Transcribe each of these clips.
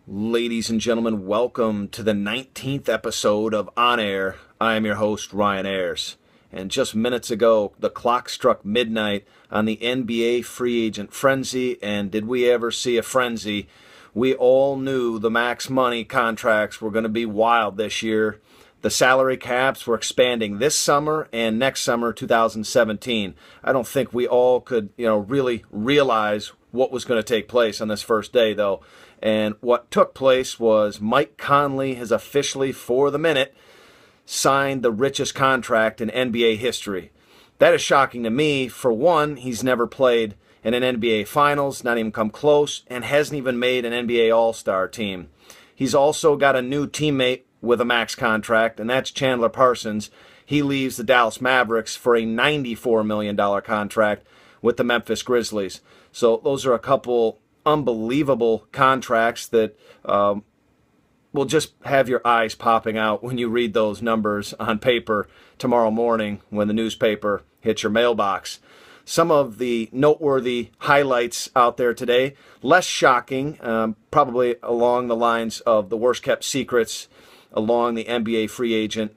Ladies and gentlemen, welcome to the 19th episode of On-Ayer. I am your host, Ryan Ayers. And just minutes ago, the clock struck midnight on the NBA free agent frenzy, and did we ever see a frenzy? We all knew the max money contracts were going to be wild this year. The salary caps were expanding this summer and next summer, 2017. I don't think we all could, really realize what was going to take place on this first day, though. And what took place was Mike Conley has officially, for the minute, signed the richest contract in NBA history. That is shocking to me. For one, he's never played in an NBA Finals, not even come close, and hasn't even made an NBA All-Star team. He's also got a new teammate with a max contract, and that's Chandler Parsons. He leaves the Dallas Mavericks for a $94 million contract with the Memphis Grizzlies. So those are a couple unbelievable contracts that will just have your eyes popping out when you read those numbers on paper tomorrow morning when the newspaper hits your mailbox. Some of the noteworthy highlights out there today, less shocking, probably along the lines of the worst kept secrets along the NBA free agent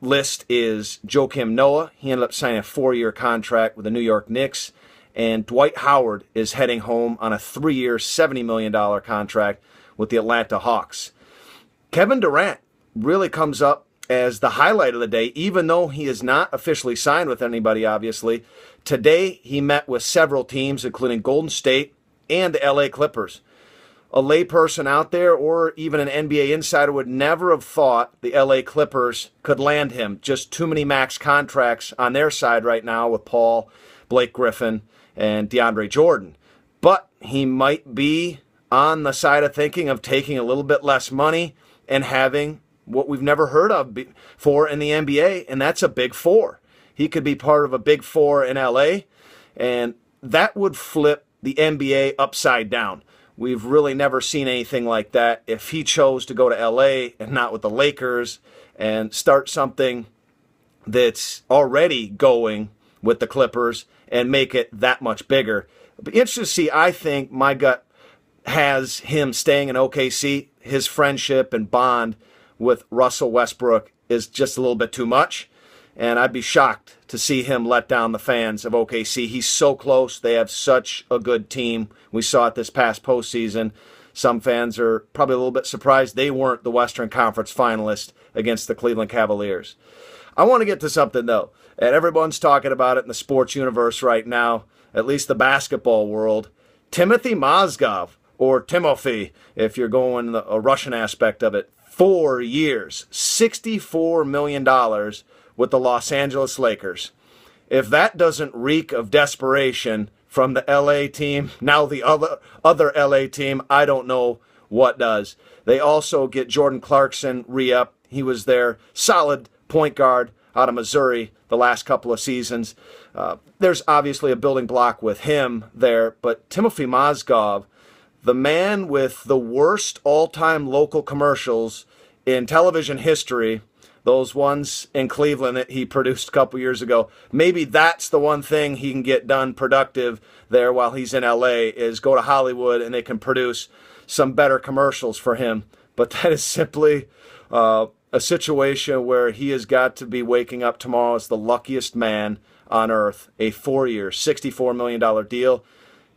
list, is Joakim Noah. He ended up signing a 4-year contract with the New York Knicks. And Dwight Howard is heading home on a 3-year, $70 million contract with the Atlanta Hawks. Kevin Durant really comes up as the highlight of the day, even though he is not officially signed with anybody, obviously. Today, he met with several teams, including Golden State and the LA Clippers. A layperson out there or even an NBA insider would never have thought the LA Clippers could land him. Just too many max contracts on their side right now with Paul, Blake Griffin, and DeAndre Jordan. But he might be on the side of thinking of taking a little bit less money and having what we've never heard of before in the NBA, and that's a big four. He could be part of a big four in LA, and that would flip the NBA upside down. We've really never seen anything like that. If he chose to go to LA and not with the Lakers and start something that's already going with the Clippers and make it that much bigger. It'll be interesting to see. I think my gut has him staying in OKC. His friendship and bond with Russell Westbrook is just a little bit too much, and I'd be shocked to see him let down the fans of OKC. He's so close. They have such a good team. We saw it this past postseason. Some fans are probably a little bit surprised they weren't the Western Conference finalists against the Cleveland Cavaliers. I want to get to something, though, and everyone's talking about it in the sports universe right now, at least the basketball world. Timothy Mozgov, or Timofey, if you're going a Russian aspect of it, 4 years, $64 million with the Los Angeles Lakers. If that doesn't reek of desperation from the LA team, now the other LA team, I don't know what does. They also get Jordan Clarkson re-up. He was their solid point guard out of Missouri the last couple of seasons. There's obviously a building block with him there, but Timofey Mozgov, the man with the worst all-time local commercials in television history, those ones in Cleveland that he produced a couple years ago, maybe that's the one thing he can get done productive there while he's in LA, is go to Hollywood and they can produce some better commercials for him. But that is simply a situation where he has got to be waking up tomorrow as the luckiest man on earth. A 4-year, $64 million deal.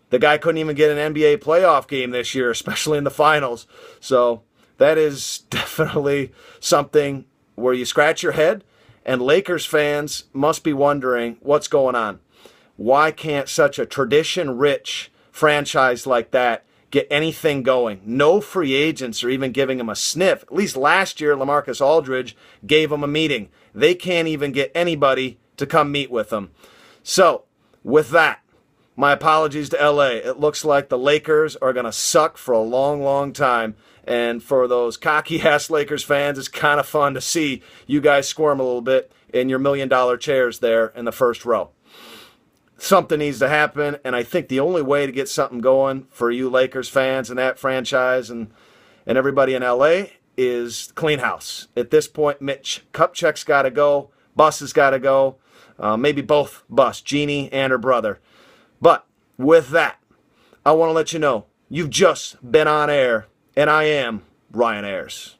The guy couldn't even get an NBA playoff game this year, especially in the finals. So that is definitely something where you scratch your head, and Lakers fans must be wondering what's going on. Why can't such a tradition-rich franchise like that get anything going? No free agents are even giving him a sniff. At least last year, LaMarcus Aldridge gave him a meeting. They can't even get anybody to come meet with them. So, with that, my apologies to LA. It looks like the Lakers are going to suck for a long, long time. And for those cocky-ass Lakers fans, it's kind of fun to see you guys squirm a little bit in your million-dollar chairs there in the first row. Something needs to happen, and I think the only way to get something going for you Lakers fans and that franchise and everybody in LA is clean house. At this point, Mitch Kupchak's got to go. Bus has got to go. Maybe both Bus, Jeannie and her brother. But with that, I want to let you know, you've just been on air And I am Ryan Ayers.